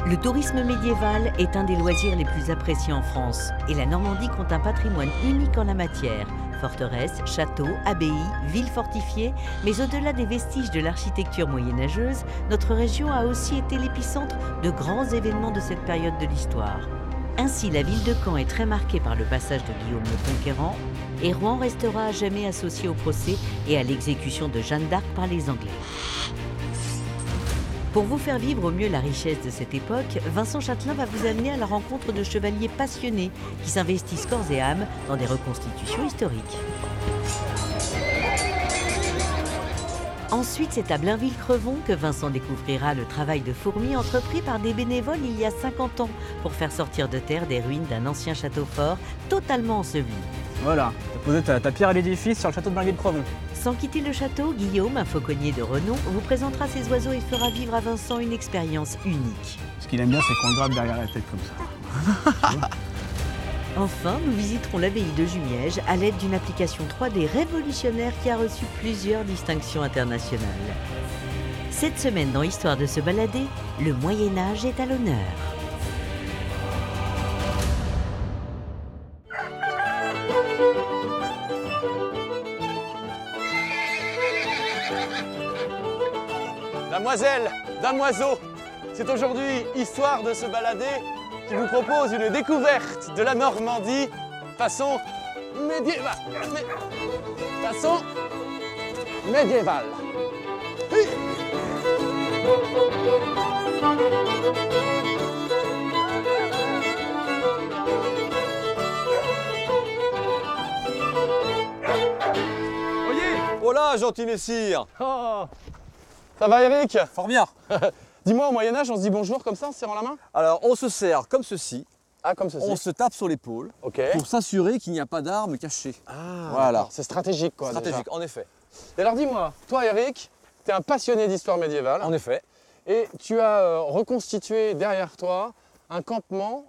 Le tourisme médiéval est un des loisirs les plus appréciés en France et la Normandie compte un patrimoine unique en la matière. Forteresses, châteaux, abbayes, villes fortifiées, mais au-delà des vestiges de l'architecture moyenâgeuse, notre région a aussi été l'épicentre de grands événements de cette période de l'histoire. Ainsi, la ville de Caen est très marquée par le passage de Guillaume le Conquérant et Rouen restera à jamais associé au procès et à l'exécution de Jeanne d'Arc par les Anglais. Pour vous faire vivre au mieux la richesse de cette époque, Vincent Châtelain va vous amener à la rencontre de chevaliers passionnés qui s'investissent corps et âme dans des reconstitutions historiques. Ensuite, c'est à Blainville-Crevon que Vincent découvrira le travail de fourmi entrepris par des bénévoles il y a 50 ans pour faire sortir de terre des ruines d'un ancien château fort totalement enseveli. Voilà, tu as posé ta pierre à l'édifice sur le château de Blainville-Crevon. Sans quitter le château, Guillaume, un fauconnier de renom, vous présentera ses oiseaux et fera vivre à Vincent une expérience unique. Ce qu'il aime bien, c'est qu'on le gratte derrière la tête comme ça. Enfin, nous visiterons l'abbaye de Jumièges à l'aide d'une application 3D révolutionnaire qui a reçu plusieurs distinctions internationales. Cette semaine, dans Histoire de se balader, le Moyen-Âge est à l'honneur. Damoiselles, damoiseaux, c'est aujourd'hui Histoire de se balader qui vous propose une découverte de la Normandie façon médiévale. Façon médiévale. Oui. Hola, gentil messire. Oh. Ça va Eric? Fort bien. Dis-moi, au Moyen-Âge, on se dit bonjour comme ça, en se serrant la main? Alors, on se sert comme ceci. Ah, comme ceci. On se tape sur l'épaule pour s'assurer qu'il n'y a pas d'armes cachées. Ah, voilà. C'est stratégique quoi. Stratégique, déjà. en effet. Et alors dis-moi, toi Eric, tu es un passionné d'histoire médiévale. En effet. Et tu as reconstitué derrière toi un campement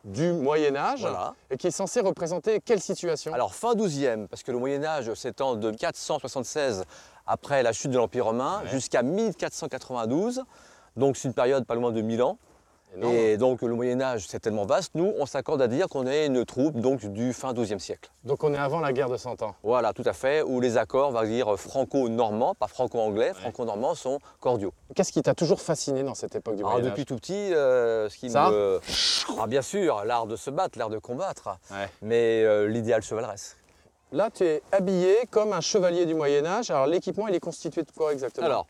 du Moyen-Âge Voilà. et qui est censé représenter quelle situation? Alors, fin 12e, parce que le Moyen-Âge s'étend de 476 après la chute de l'Empire romain jusqu'à 1492. Donc, c'est une période pas loin de 1000 ans. Énorme. Et donc, le Moyen-Âge, c'est tellement vaste. Nous, on s'accorde à dire qu'on est une troupe donc, du fin 12e siècle. Donc on est avant la guerre de 100 ans. Voilà, tout à fait, où les accords, on va dire franco-normands, pas franco-anglais, franco-normands sont cordiaux. Qu'est-ce qui t'a toujours fasciné dans cette époque du Alors, Moyen-Âge? depuis tout petit, ce qui Ça me... Ah, bien sûr, l'art de se battre, l'art de combattre, mais l'idéal chevaleresque. Là, tu es habillé comme un chevalier du Moyen-Âge. Alors l'équipement, il est constitué de quoi exactement? Alors,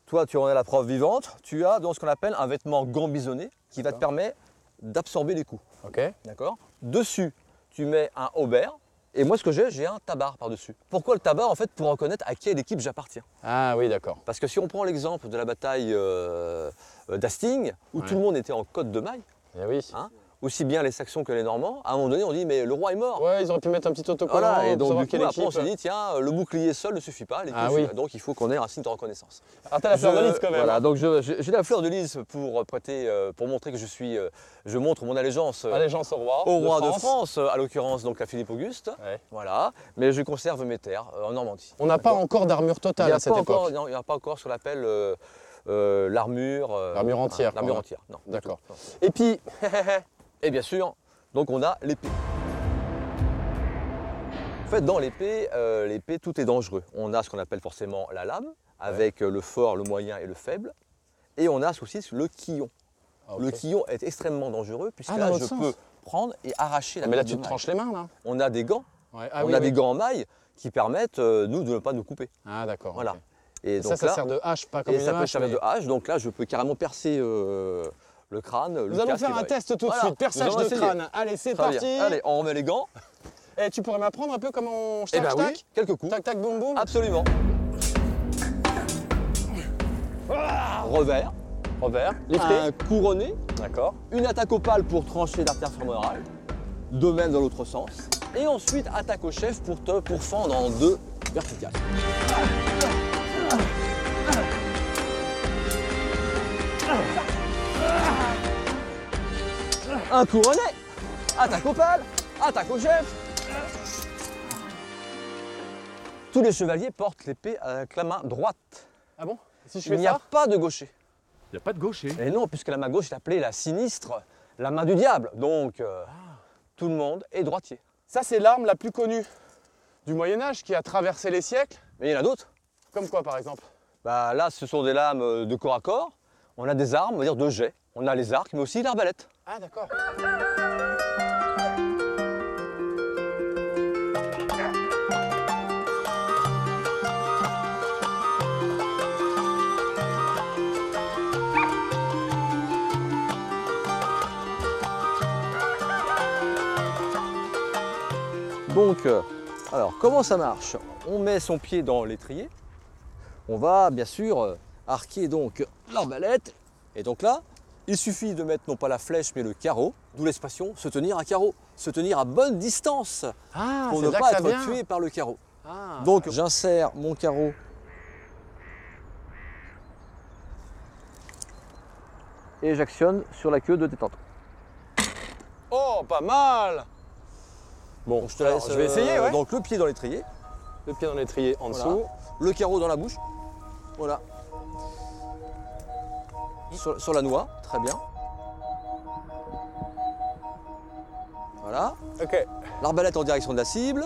toi, tu en es la preuve vivante. Tu as donc ce qu'on appelle un vêtement gambisonné qui va te permettre d'absorber les coups. Ok. D'accord. Dessus, tu mets un haubert. Et moi, ce que j'ai un tabard par-dessus. Pourquoi le tabard? En fait, pour reconnaître à quelle équipe j'appartiens. Ah oui, d'accord. Parce que si on prend l'exemple de la bataille d'Hastings, où tout le monde était en côte de maille, Eh oui. hein, aussi bien les Saxons que les Normands, à un moment donné, on dit mais le roi est mort. Ouais, ils auraient pu mettre un petit autocollant Voilà, et pour donc savoir du coup, quelle après, on équipe. s'est dit, tiens, le bouclier seul ne suffit pas, Ah oui. donc il faut qu'on ait un signe de reconnaissance. Ah, t'as la fleur de lys quand même. Voilà, donc j'ai la fleur de lys pour prêter, pour montrer que je montre mon allégeance Allégeance au roi. au roi de France, à l'occurrence donc à Philippe Auguste. Ouais. Voilà, mais je conserve mes terres en Normandie. On n'a pas encore d'armure Il totale n'y a à cette pas époque. encore, non, il n'y a pas encore ce qu'on appelle l'armure. L'armure entière, quoi. L'armure entière, non. D'accord. du tout, non. Et puis, Et bien sûr, donc on a l'épée. En fait, dans l'épée, tout est dangereux. On a ce qu'on appelle forcément la lame, avec le fort, le moyen et le faible. Et on a aussi le quillon. ah, ok. Le quillon est extrêmement dangereux, puisque Ah, dans là, l'autre je sens. peux prendre et arracher la mais là corde tu de te maille. tranches les mains là. On a des gants. Ouais. Ah, On oui, a oui. des gants en maille qui permettent, nous, de ne pas nous couper. Ah d'accord. Voilà. ok. Et Et donc ça là, sert de hache, pas comme et une ça peut hache. servir mais- de hache. Donc là, je peux carrément percer le crâne. Nous allons faire un test tout de suite. Perçage Nous allons de essayer. crâne. Allez, c'est Très bien. parti. Allez, on remet les gants. Et tu pourrais m'apprendre un peu comment on Eh ben tac oui, quelques coups. tac tac boum boum. Absolument. Revers, Lifté. un couronné, D'accord. une attaque au pal pour trancher l'artère fémorale, de même dans l'autre sens, et ensuite attaque au chef pour fendre en deux verticales. Un couronné, attaque au pal, attaque au chef. Tous les chevaliers portent l'épée avec la main droite. Ah bon? Si je Il fais n'y a ça? pas de gaucher. Il n'y a pas de gaucher. Et non, puisque la main gauche est appelée la sinistre, la main du diable. Donc, tout le monde est droitier. Ça, c'est l'arme la plus connue du Moyen-Âge qui a traversé les siècles. Mais il y en a d'autres. Comme quoi, par exemple? Bah, là, ce sont des lames de corps à corps. On a des armes, on va dire de jet. On a les arcs, mais aussi l'arbalète. Ah, d'accord. Donc, alors, comment ça marche? On met son pied dans l'étrier. On va, bien sûr, arquer donc l'arbalète. Et donc là, il suffit de mettre non pas la flèche, mais le carreau. D'où l'expression se tenir à carreau. Se tenir à bonne distance Ah, pour c'est ne là pas que ça être vient. tué par le carreau. Ah. Donc, j'insère mon carreau. Et j'actionne sur la queue de détente. Oh, pas mal. Bon, je te Alors, laisse. je vais essayer, ouais. Donc, le pied dans l'étrier. Le pied dans l'étrier en Voilà. dessous. Le carreau dans la bouche. Voilà. Sur la noix, très bien. Voilà. Ok. L'arbalète en direction de la cible.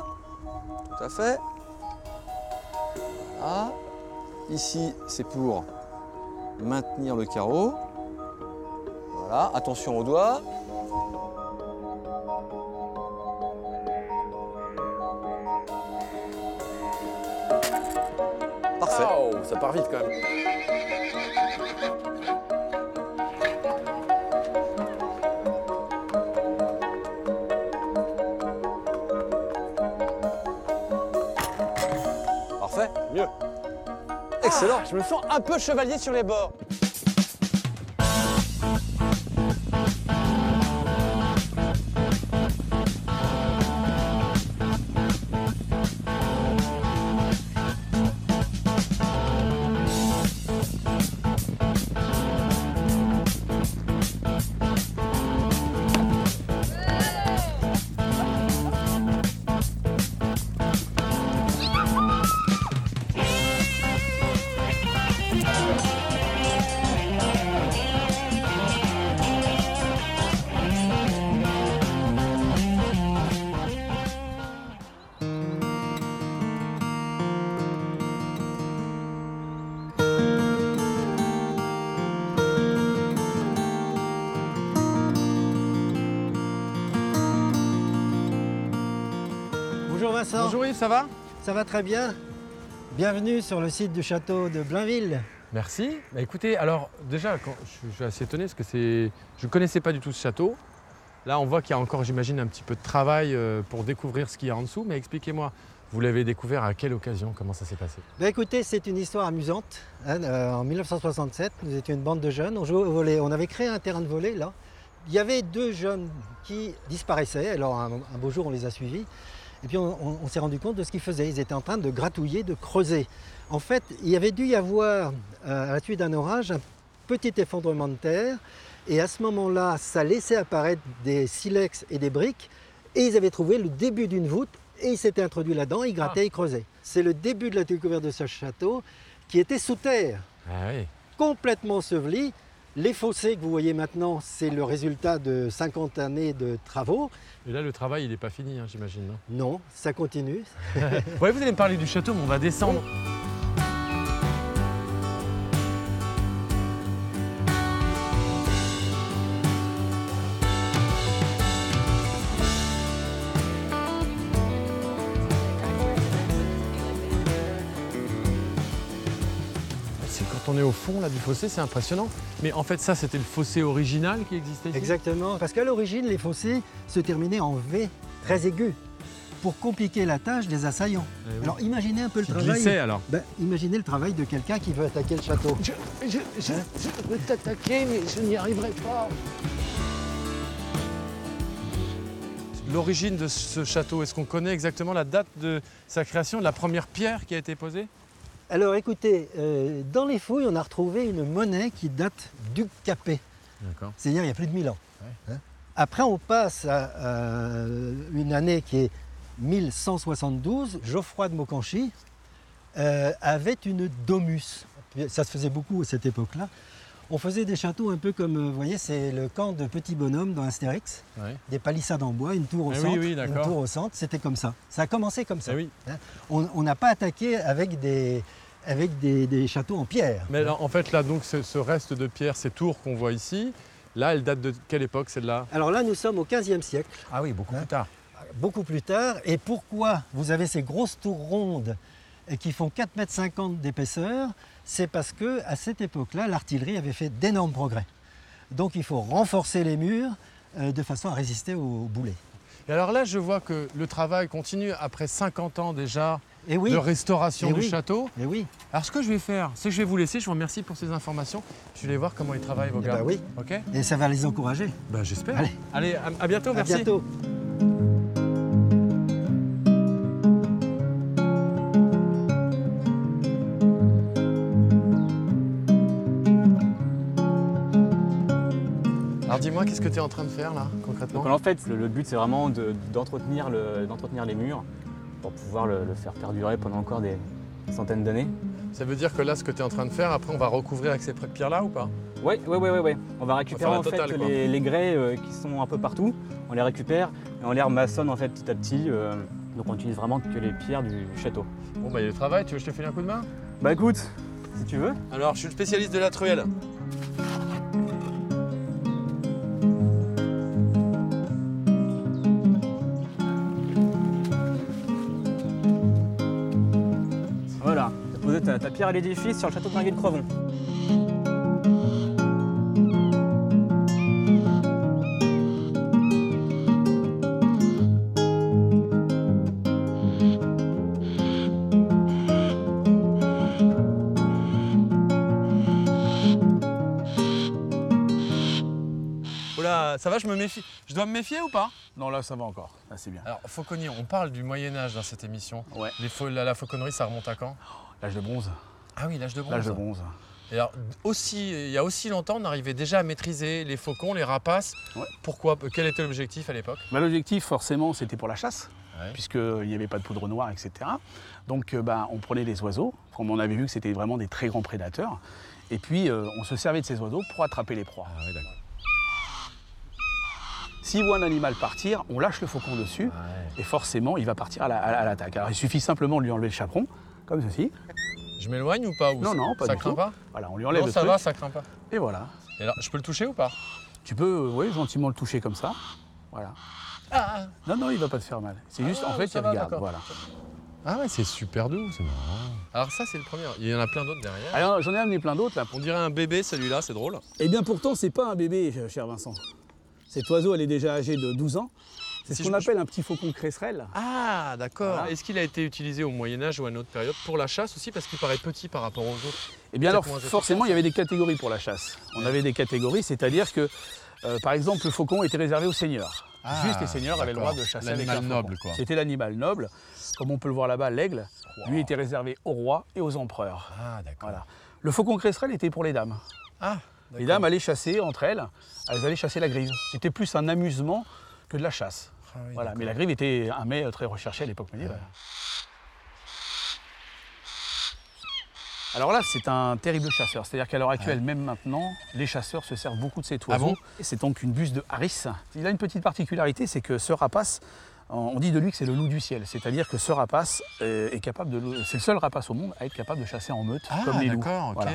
Tout à fait. Voilà. Ici, c'est pour maintenir le carreau. Voilà. Attention aux doigts. Parfait. Oh, ça part vite quand même. Parfait. Mieux. Excellent. Ah, je me sens un peu chevalier sur les bords. Bonjour Vincent, Bonjour Yves, ça va? ça va très bien. Bienvenue sur le site du château de Blainville. Merci. Bah, écoutez, alors déjà, je suis assez étonné parce que je ne connaissais pas du tout ce château. Là, on voit qu'il y a encore, j'imagine, un petit peu de travail pour découvrir ce qu'il y a en dessous. Mais expliquez-moi, vous l'avez découvert à quelle occasion? Comment ça s'est passé? Écoutez, c'est une histoire amusante. En 1967, nous étions une bande de jeunes, on jouait au volley. On avait créé un terrain de volley là. Il y avait deux jeunes qui disparaissaient. Alors un beau jour, on les a suivis. Et puis on s'est rendu compte de ce qu'ils faisaient. Ils étaient en train de gratouiller, de creuser. En fait, il y avait dû y avoir, à la suite d'un orage, un petit effondrement de terre. Et à ce moment-là, ça laissait apparaître des silex et des briques. Et ils avaient trouvé le début d'une voûte. Et ils s'étaient introduits là-dedans, ils grattaient, ils creusaient. C'est le début de la découverte de ce château qui était sous terre, Ah oui. complètement enseveli. Les fossés que vous voyez maintenant, c'est le résultat de 50 années de travaux. Et là, le travail, il n'est pas fini, hein, j'imagine, non? Non, ça continue. Ouais, vous allez me parler du château, mais on va descendre. C'est quand on est au fond là, du fossé, c'est impressionnant. Mais en fait, ça, c'était le fossé original qui existait ici? Exactement, parce qu'à l'origine, les fossés se terminaient en V très aigu pour compliquer la tâche des assaillants. Eh oui. Alors imaginez un peu le Qui travail. glissait alors? Imaginez le travail de quelqu'un qui veut attaquer le château. Je veux t'attaquer, mais je n'y arriverai pas. L'origine de ce château, est-ce qu'on connaît exactement la date de sa création, de la première pierre qui a été posée? Alors écoutez, dans les fouilles, on a retrouvé une monnaie qui date du Capet, D'accord. c'est-à-dire il y a plus de 1000 ans. Ouais. Hein. Après, on passe à une année qui est 1172. Geoffroy de Maucanchy avait une domus. Ça se faisait beaucoup à cette époque-là. On faisait des châteaux un peu comme, vous voyez, c'est le camp de petits bonhommes dans Astérix. Ouais. Des palissades en bois, une tour au Eh centre. oui, une d'accord. tour au centre, c'était comme ça. Ça a commencé comme ça. Eh oui. Hein. On n'a pas attaqué avec des châteaux en pierre. Mais là, en fait, là, donc, ce reste de pierre, ces tours qu'on voit ici, là, elles datent de quelle époque, celle-là? Alors là, nous sommes au XVe siècle, Ah oui, beaucoup plus tard. beaucoup plus tard. Et pourquoi vous avez ces grosses tours rondes qui font 4,50 m d'épaisseur? C'est parce qu'à cette époque-là, l'artillerie avait fait d'énormes progrès. Donc il faut renforcer les murs de façon à résister aux boulets. Et alors là, je vois que le travail continue après 50 ans déjà Et oui, de restauration Eh du oui. château. et oui. Alors ce que je vais faire, c'est que je vais vous laisser, je vous remercie pour ces informations. Je vais aller voir comment ils travaillent, vos Eh gars. ben oui. Ok? Et ça va les encourager. Ben, j'espère. Allez. Allez, à bientôt, À merci. bientôt. Alors dis-moi, qu'est-ce que tu es en train de faire là, concrètement? Donc en fait, le but c'est vraiment d'entretenir les murs pour pouvoir le faire perdurer pendant encore des centaines d'années. Ça veut dire que là, ce que tu es en train de faire, après, on va recouvrir avec ces pierres-là ou pas? Ouais. On va récupérer faire la en fait totale, quoi. les grès qui sont un peu partout. On les récupère et on les remaçonne en fait petit à petit. Donc on utilise vraiment que les pierres du château. Bon, bah, il y a le travail, tu veux que je te file un coup de main? Bah écoute, si tu veux. Alors, je suis le spécialiste de la truelle. Voilà, tu as posé ta pierre à l'édifice sur le château de Pinguet-de-Crevon. Oula, ça va, je me méfie. Je dois me méfier ou pas? Non, là, ça va encore. Là, c'est bien. Alors, fauconnier, on parle du Moyen-Âge dans cette émission. Ouais. La fauconnerie, ça remonte à quand? L'âge de bronze. Ah oui, l'âge de bronze. L'âge de bronze. Et alors, il y a aussi longtemps, on arrivait déjà à maîtriser les faucons, les rapaces. Ouais. Pourquoi? Quel était l'objectif à l'époque? Bah, l'objectif, forcément, c'était pour la chasse, Ouais. puisqu'il n'y avait pas de poudre noire, etc. Donc, on prenait les oiseaux, comme on avait vu que c'était vraiment des très grands prédateurs. Et puis, on se servait de ces oiseaux pour attraper les proies. Ah oui, d'accord. S'il voit un animal partir, on lâche le faucon dessus, et forcément, il va partir à l'attaque. Alors, il suffit simplement de lui enlever le chaperon, comme ceci. Je m'éloigne ou pas? Non, non, pas ça du craint tout. pas? Voilà, on lui enlève Non, le ça truc, va, ça craint pas. et voilà. Et alors, je peux le toucher ou pas? Tu peux, oui, gentiment le toucher comme ça. Voilà. Non, non, il va pas te faire mal. C'est juste, en fait, ça il va, regarde. d'accord. Voilà. Ah ouais, c'est super doux, c'est marrant. Alors ça, c'est le premier. Il y en a plein d'autres derrière. Alors, j'en ai amené plein d'autres là. On dirait un bébé, celui-là, c'est drôle. Eh bien pourtant, c'est pas un bébé, cher Vincent. Cet oiseau, elle est déjà âgée de 12 ans. C'est Si ce qu'on je- appelle un petit faucon cresserelle. Ah, d'accord. Voilà. Est-ce qu'il a été utilisé au Moyen-Âge ou à une autre période pour la chasse aussi? Parce qu'il paraît petit par rapport aux autres. Eh bien alors, Peut-être moins forcément, il y avait des catégories pour la chasse. On avait des catégories, c'est-à-dire que, par exemple, le faucon était réservé aux seigneurs. Ah, Juste les seigneurs avaient le droit d'accord. de chasser avec L'animal un faucon. noble, quoi. C'était l'animal noble. Comme on peut le voir là-bas, l'aigle, lui était réservé aux rois et aux empereurs. Ah, d'accord. Voilà. Le faucon cresserelle était pour les dames. Ah, Les dames allaient chasser entre elles, elles allaient chasser la grive. C'était plus un amusement que de la chasse. Ah oui, Voilà. d'accord. Mais la grive était un mets très recherché à l'époque médiévale. Alors là, c'est un terrible chasseur. C'est-à-dire qu'à l'heure actuelle, même maintenant, les chasseurs se servent beaucoup de cet oiseau. bon Et c'est donc une buse de Harris. Il a une petite particularité, c'est que ce rapace, on dit de lui que c'est le loup du ciel. C'est-à-dire que ce rapace est capable de... C'est le seul rapace au monde à être capable de chasser en meute, Ah, comme les loups. d'accord, ok. Voilà.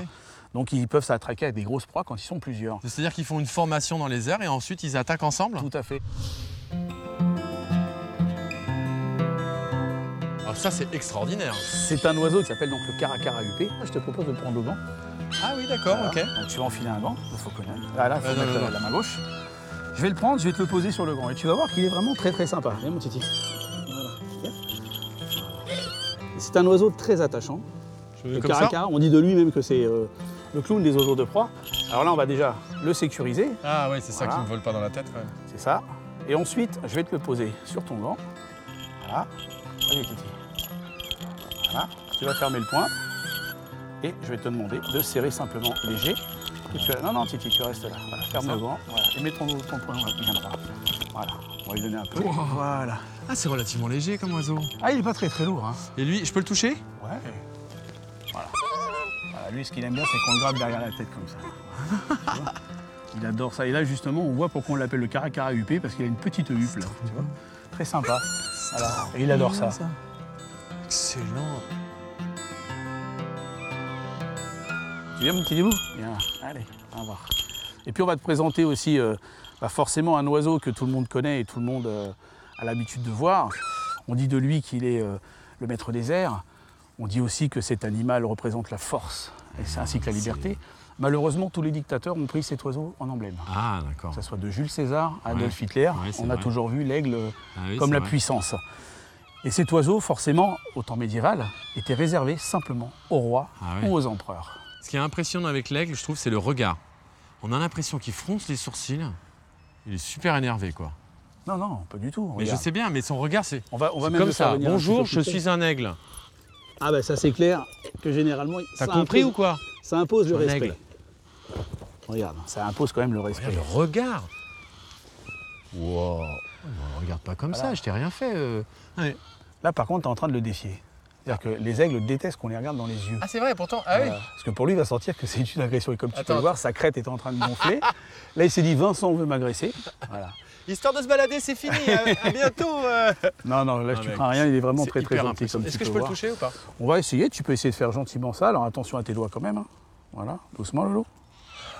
Donc ils peuvent s'attraquer avec des grosses proies quand ils sont plusieurs. C'est-à-dire qu'ils font une formation dans les airs et ensuite ils attaquent ensemble? Tout à fait. Alors ça, c'est extraordinaire. C'est un oiseau qui s'appelle donc le caracara huppé. Je te propose de le prendre au gant. Ah oui, d'accord, Voilà. ok. Donc tu vas enfiler un gant, il faut connaître. Là, il faut non, mettre non, la main gauche. Je vais le prendre, je vais te le poser sur le gant. Et tu vas voir qu'il est vraiment très très sympa. Viens mon titi. Voilà. Et c'est un oiseau très attachant. Le Comme ça? caracara, on dit de lui même que c'est le clown des oiseaux de proie. Alors là, on va déjà le sécuriser. Ah oui, c'est ça Voilà. qui ne me vole pas dans la tête quand même. C'est ça. Et ensuite, je vais te le poser sur ton gant. Voilà. Allez, titi. Voilà. Tu vas fermer le poing. Et je vais te demander de serrer simplement léger. Et tu... Non, non, titi, tu restes là. Voilà, ferme le gant. Voilà. Et mets ton poing bien droit. Voilà. On va lui donner un peu. Voilà. Ah, c'est relativement léger comme oiseau. Ah, il n'est pas très très lourd. Hein. Et lui, je peux le toucher? Ouais. Voilà. Voilà. Voilà, lui, ce qu'il aime bien, c'est qu'on le gratte derrière la tête comme ça. Tu vois, il adore ça. Et là, justement, on voit pourquoi on l'appelle le caracara huppé, parce qu'il a une petite huppe là. Tu vois, très sympa. Voilà. Et il adore ça. Excellent. Tu viens, mon petit début? Viens, allez, on va voir. Et puis on va te présenter aussi forcément un oiseau que tout le monde connaît et tout le monde a l'habitude de voir. On dit de lui qu'il est le maître des airs. On dit aussi que cet animal représente la force et c'est ainsi que la liberté. Malheureusement, tous les dictateurs ont pris cet oiseau en emblème. Ah, d'accord. Que ce soit de Jules César à Adolf Hitler, on a toujours vu l'aigle comme la puissance. Et cet oiseau, forcément, au temps médiéval, était réservé simplement aux rois ou aux empereurs. Ce qui est impressionnant avec l'aigle, je trouve, c'est le regard. On a l'impression qu'il fronce les sourcils. Il est super énervé, quoi. Non, non, pas du tout. Mais je sais bien, mais son regard, c'est on va même comme ça. Bonjour, je suis un aigle. Ah ben ça c'est clair que généralement... T'as compris ou quoi? Ça impose le respect. Aigle. Regarde, ça impose quand même le respect. Regarde le regard. Wow. Ne regarde pas comme ça, je t'ai rien fait. Ouais. Là par contre, t'es en train de le défier. C'est-à-dire que les aigles détestent qu'on les regarde dans les yeux. Ah c'est vrai, pourtant. Ah oui. Parce que pour lui, il va sentir que c'est une agression. Et comme tu peux le voir, sa crête est en train de gonfler. Là, il s'est dit, Vincent veut m'agresser. Voilà. Histoire de se balader, c'est fini. À bientôt. Non, non, là, tu crains rien. Il est vraiment très, très gentil. Est-ce que je peux le toucher ou pas? On va essayer. Tu peux essayer de faire gentiment ça. Alors, attention à tes doigts quand même. Hein. Voilà. Doucement, Lolo.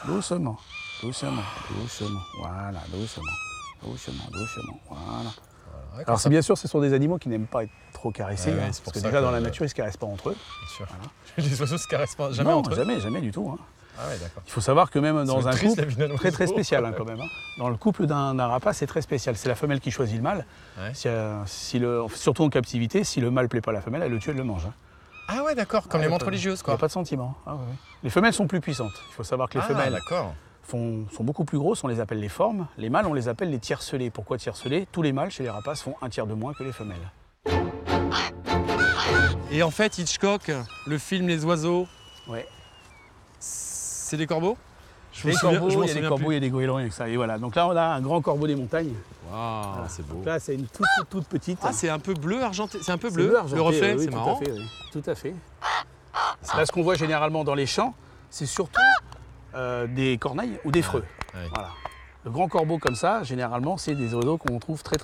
Doucement. Doucement. Doucement. Voilà. Doucement. Doucement. Doucement. Voilà. Alors, c'est bien sûr, ce sont des animaux qui n'aiment pas être trop caressés. Ouais, hein, parce que déjà, dans la nature, ils ne se caressent pas entre eux. Bien sûr. Voilà. Les oiseaux se caressent pas jamais entre eux. Jamais, jamais du tout. Hein. Ah ouais, d'accord. Il faut savoir que même dans un couple, très très oiseau. spécial hein, quand même. Hein. Dans le couple d'un rapace, c'est très spécial. C'est la femelle qui choisit le mâle. Ouais. Surtout en captivité, si le mâle ne plaît pas à la femelle, elle le tue, elle le mange. Hein. Ah ouais, d'accord, comme les montres religieuses, Il quoi. n'y a pas de sentiment. Ah, ouais, ouais. Les femelles sont plus puissantes. Il faut savoir que les femelles sont beaucoup plus grosses, on les appelle les formes. Les mâles, on les appelle les tiercelés. Pourquoi tiercelés? Tous les mâles chez les rapaces font un tiers de moins que les femelles. Et en fait, Hitchcock, le film Les oiseaux, Ouais. c'est des corbeaux? Il y a des corbeaux, il y a des goélands et ça. Et voilà. Donc là, on a un grand corbeau des montagnes. Waouh, c'est beau. Donc là, c'est une toute petite. Ah, c'est un peu bleu argenté, c'est un peu C'est bleu, argenté, le reflet, oui, c'est marrant. Tout à fait, oui. Tout à fait. Là, ce qu'on voit généralement dans les champs, c'est surtout des corneilles ou des freux. Ouais. Voilà. Le grand corbeau comme ça, généralement, c'est des oiseaux qu'on trouve très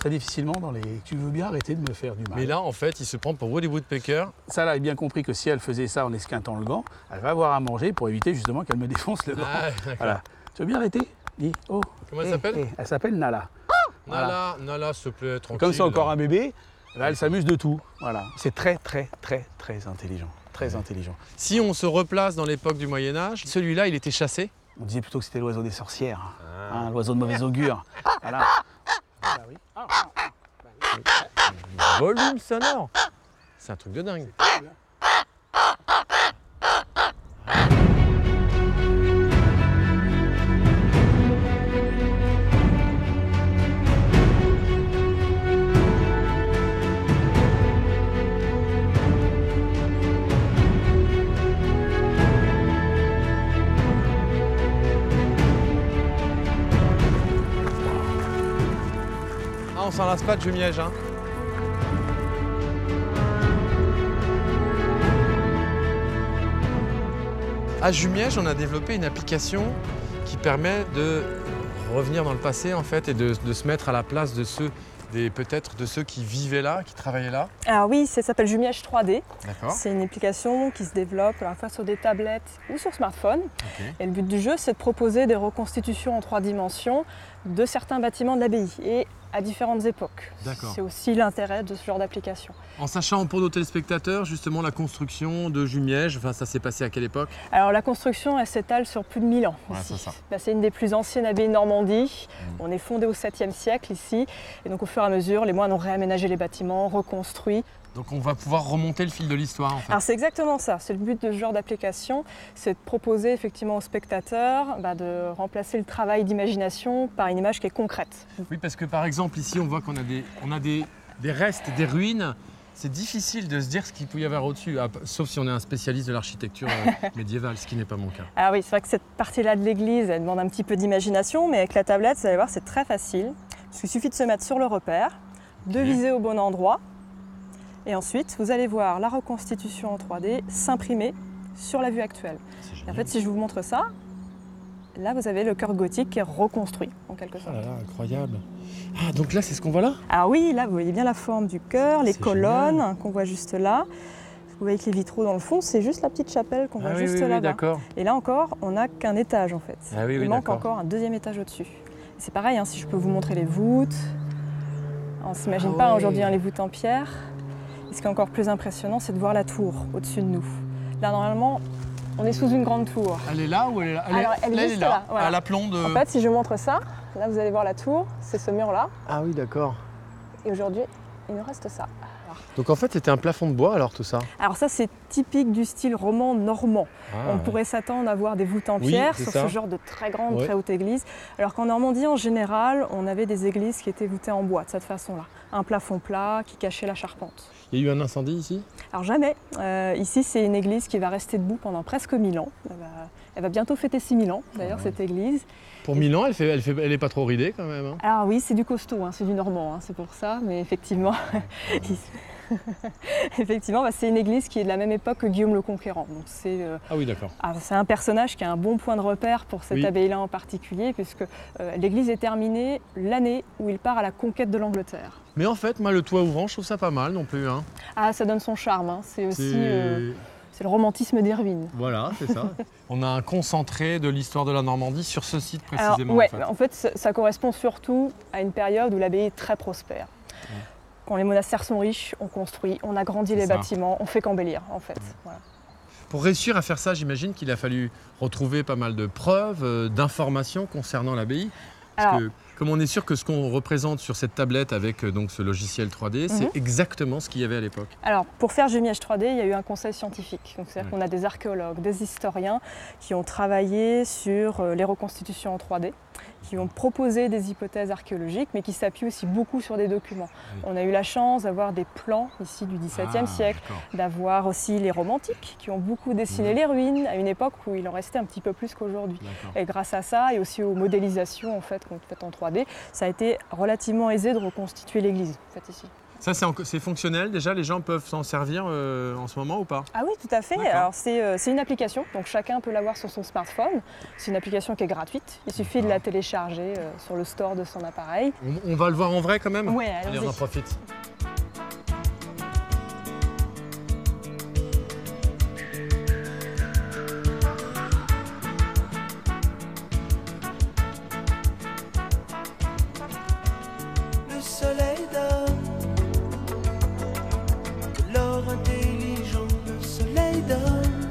difficilement dans les... Tu veux bien arrêter de me faire du mal. Mais là, en fait, il se prend pour Woody Woodpecker. Ça, là, elle a bien compris que si elle faisait ça en esquintant le gant, elle va avoir à manger pour éviter justement qu'elle me défonce le gant. Ah, d'accord. Voilà. Tu veux bien arrêter? Dis, oh. Comment elle s'appelle? Elle s'appelle Nala. Voilà. Nala, s'il te plaît, tranquille. Comme c'est encore un bébé, là, elle s'amuse de tout. Voilà. C'est très intelligent. Très intelligent. Si on se replace dans l'époque du Moyen-Âge, celui-là, il était chassé. On disait plutôt que c'était l'oiseau des sorcières, hein, l'oiseau de mauvais augure. Voilà. Ah, oui. Volume sonore. C'est un truc de dingue. Ah, on s'en lasse pas de Jumièges, hein. À Jumièges, on a développé une application qui permet de revenir dans le passé en fait et de se mettre à la place de ceux, peut-être de ceux qui vivaient là, qui travaillaient là. Alors oui, ça s'appelle Jumièges 3D. D'accord. C'est une application qui se développe à la fois sur des tablettes ou sur smartphone. Okay. Et le but du jeu, c'est de proposer des reconstitutions en 3 dimensions de certains bâtiments de l'abbaye et à différentes époques. D'accord. C'est aussi l'intérêt de ce genre d'application. En sachant pour nos téléspectateurs justement la construction de Jumièges, enfin ça s'est passé à quelle époque? Alors la construction, elle s'étale sur plus de 1000 ans. Ouais, ici. c'est ça. Là, c'est une des plus anciennes abbayes de Normandie. On est fondé au 7e siècle ici. Et donc au fur et à mesure, les moines ont réaménagé les bâtiments, reconstruit. Donc on va pouvoir remonter le fil de l'histoire en fait. Alors c'est exactement ça, c'est le but de ce genre d'application, c'est de proposer effectivement aux spectateurs de remplacer le travail d'imagination par une image qui est concrète. Oui, parce que par exemple ici on voit qu'on a des restes, des ruines. C'est difficile de se dire ce qu'il peut y avoir au-dessus, sauf si on est un spécialiste de l'architecture médiévale, ce qui n'est pas mon cas. Alors oui, c'est vrai que cette partie-là de l'église, elle demande un petit peu d'imagination, mais avec la tablette, vous allez voir, c'est très facile. Parce qu'il suffit de se mettre sur le repère, de viser au bon endroit, Et ensuite, vous allez voir la reconstitution en 3D s'imprimer sur la vue actuelle. Et en fait, si je vous montre ça, là, vous avez le chœur gothique qui est reconstruit, en quelque sorte. Ah là là, incroyable. Ah, donc là, c'est ce qu'on voit là? Alors oui, là, vous voyez bien la forme du chœur, les C'est colonnes génial. qu'on voit juste là. Vous voyez que les vitraux dans le fond, c'est juste la petite chapelle qu'on voit Ah oui, juste oui, oui, là-bas. d'accord. Et là encore, on n'a qu'un étage en fait. Ah oui, Il oui, manque d'accord. encore un deuxième étage au-dessus. C'est pareil, hein, si je peux vous montrer les voûtes. On ne s'imagine Ah pas ouais. aujourd'hui les voûtes en pierre. Et ce qui est encore plus impressionnant, c'est de voir la tour au-dessus de nous. Là, normalement, on est sous une grande tour. Elle est là ou elle est là? Alors, elle est juste là, voilà. à l'aplomb de... En fait, si je montre ça, là, vous allez voir la tour, c'est ce mur-là. Ah oui, d'accord. Et aujourd'hui, il nous reste ça. Donc en fait, c'était un plafond de bois alors tout ça? Alors ça, c'est typique du style roman normand. Ah, On ouais. pourrait s'attendre à voir des voûtes en Oui, pierre c'est sur ça. ce genre de très grande, Ouais. très haute église. Alors qu'en Normandie, en général, on avait des églises qui étaient voûtées en bois de cette façon-là. Un plafond plat qui cachait la charpente. Il y a eu un incendie ici? Alors jamais. Ici, c'est une église qui va rester debout pendant presque 1000 ans. Elle va bientôt fêter 6000 ans, d'ailleurs, ouais. cette église. Pour 1000 ans, elle est pas trop ridée quand même. Hein. Alors oui, c'est du costaud, hein, c'est du normand, hein, c'est pour ça. Mais effectivement, effectivement, c'est une église qui est de la même époque que Guillaume le Conquérant. Donc c'est Ah oui, d'accord. c'est un personnage qui a un bon point de repère pour cette Oui. abbaye-là en particulier, puisque l'église est terminée l'année où il part à la conquête de l'Angleterre. Mais en fait, moi, le toit ouvrant, je trouve ça pas mal non plus. Hein. Ah, ça donne son charme, hein. C'est aussi C'est- c'est le romantisme d'Irvine. Voilà, c'est ça. On a un concentré de l'histoire de la Normandie sur ce site Alors, précisément. ouais, en fait. en fait, ça correspond surtout à une période où l'abbaye est très prospère. Quand les monastères sont riches, on construit, on agrandit C'est les ça. bâtiments, on fait qu'embellir en fait. Voilà. Pour réussir à faire ça, j'imagine qu'il a fallu retrouver pas mal de preuves, d'informations concernant l'abbaye. Parce Alors- que comme on est sûr que ce qu'on représente sur cette tablette avec donc ce logiciel 3D, c'est exactement ce qu'il y avait à l'époque. Alors, pour faire Jumièges 3D, il y a eu un conseil scientifique. Donc, c'est-à-dire qu'on a des archéologues, des historiens qui ont travaillé sur les reconstitutions en 3D, qui ont proposé des hypothèses archéologiques, mais qui s'appuient aussi beaucoup sur des documents. Oui. On a eu la chance d'avoir des plans ici du XVIIe siècle, d'accord. d'avoir aussi les romantiques qui ont beaucoup dessiné les ruines à une époque où il en restait un petit peu plus qu'aujourd'hui. D'accord. Et grâce à ça, et aussi aux modélisations en fait, qu'on fait en 3D, ça a été relativement aisé de reconstituer l'église en fait, ici. Ça, c'est fonctionnel déjà, les gens peuvent s'en servir en ce moment ou pas? Ah oui, tout à fait. D'accord. Alors c'est une application, donc chacun peut l'avoir sur son smartphone. C'est une application qui est gratuite. Il suffit de la télécharger sur le store de son appareil. On va le voir en vrai quand même? Ouais, Allez, allons-y. on en profite. Le soleil donne de l'or intelligent, le soleil donne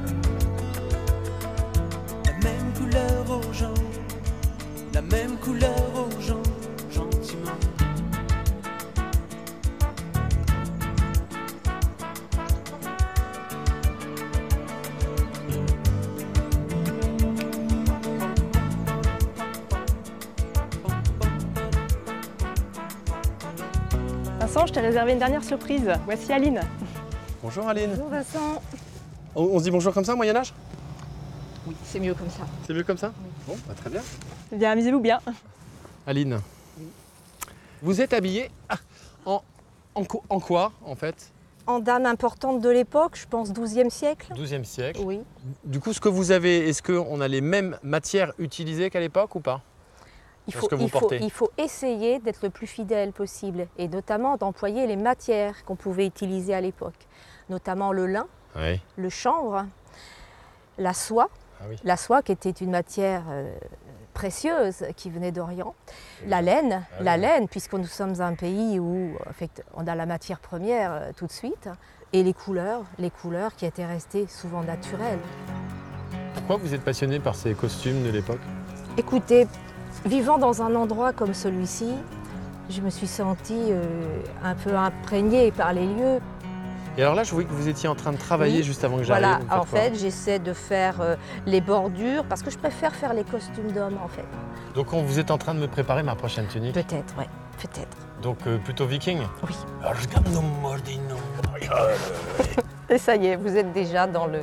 la même couleur aux gens, la même couleur aux gens, gentiment. Vincent, je t'ai réservé une dernière surprise. Voici Aline. Bonjour Aline. Bonjour Vincent. On se dit bonjour comme ça, Moyen-Âge? Oui, c'est mieux comme ça. C'est mieux comme ça? Bon, bah, très bien. Eh bien, amusez-vous bien. Aline, vous êtes habillée en quoi en fait? En dame importante de l'époque, je pense 12e siècle. 12e siècle. Oui. Du coup, ce que vous avez, est-ce qu'on a les mêmes matières utilisées qu'à l'époque ou pas? Il Dans faut, ce que vous il faut- portez. il faut essayer d'être le plus fidèle possible et notamment d'employer les matières qu'on pouvait utiliser à l'époque. Notamment le lin, Oui. le chanvre, la soie. Ah oui. La soie qui était une matière précieuse qui venait d'Orient. La laine, Ah la oui. laine, puisque nous sommes un pays où en fait, on a la matière première tout de suite. Et les couleurs qui étaient restées souvent naturelles. Pourquoi vous êtes passionné par ces costumes de l'époque? Écoutez, vivant dans un endroit comme celui-ci, je me suis sentie un peu imprégnée par les lieux. Et alors là, je voyais que vous étiez en train de travailler Oui. juste avant que j'arrive. Voilà, Vous faites en quoi? fait, j'essaie de faire les bordures parce que je préfère faire les costumes d'hommes en fait. Donc vous êtes en train de me préparer ma prochaine tunique. Peut-être, ouais, peut-être. Donc plutôt viking. Oui. Et ça y est, vous êtes déjà dans le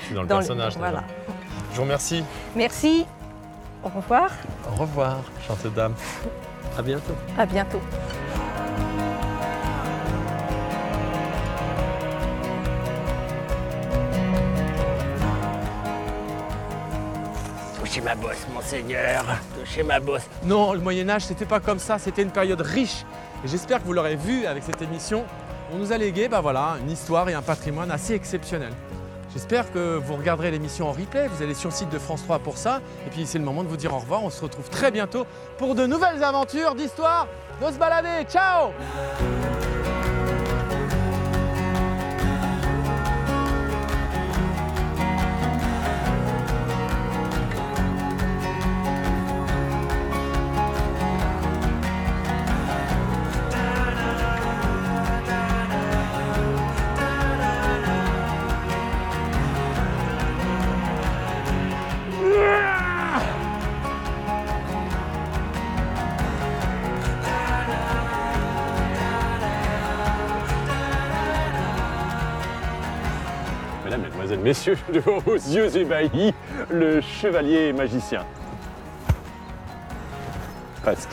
C'est dans le dans personnage. déjà. voilà. Je vous remercie. Merci. Au revoir. Au revoir, chante dame. À bientôt. À bientôt. Touchez ma bosse, monseigneur. Touchez ma bosse. Non, le Moyen-Âge, c'était pas comme ça, c'était une période riche. Et j'espère que vous l'aurez vu avec cette émission. On nous a légué une histoire et un patrimoine assez exceptionnel. J'espère que vous regarderez l'émission en replay, vous allez sur le site de France 3 pour ça. Et puis c'est le moment de vous dire au revoir, on se retrouve très bientôt pour de nouvelles aventures d'histoire de se balader. Ciao! Mesdames, Mesdemoiselles, Messieurs, devant vos yeux ébahis, le chevalier magicien. Presque.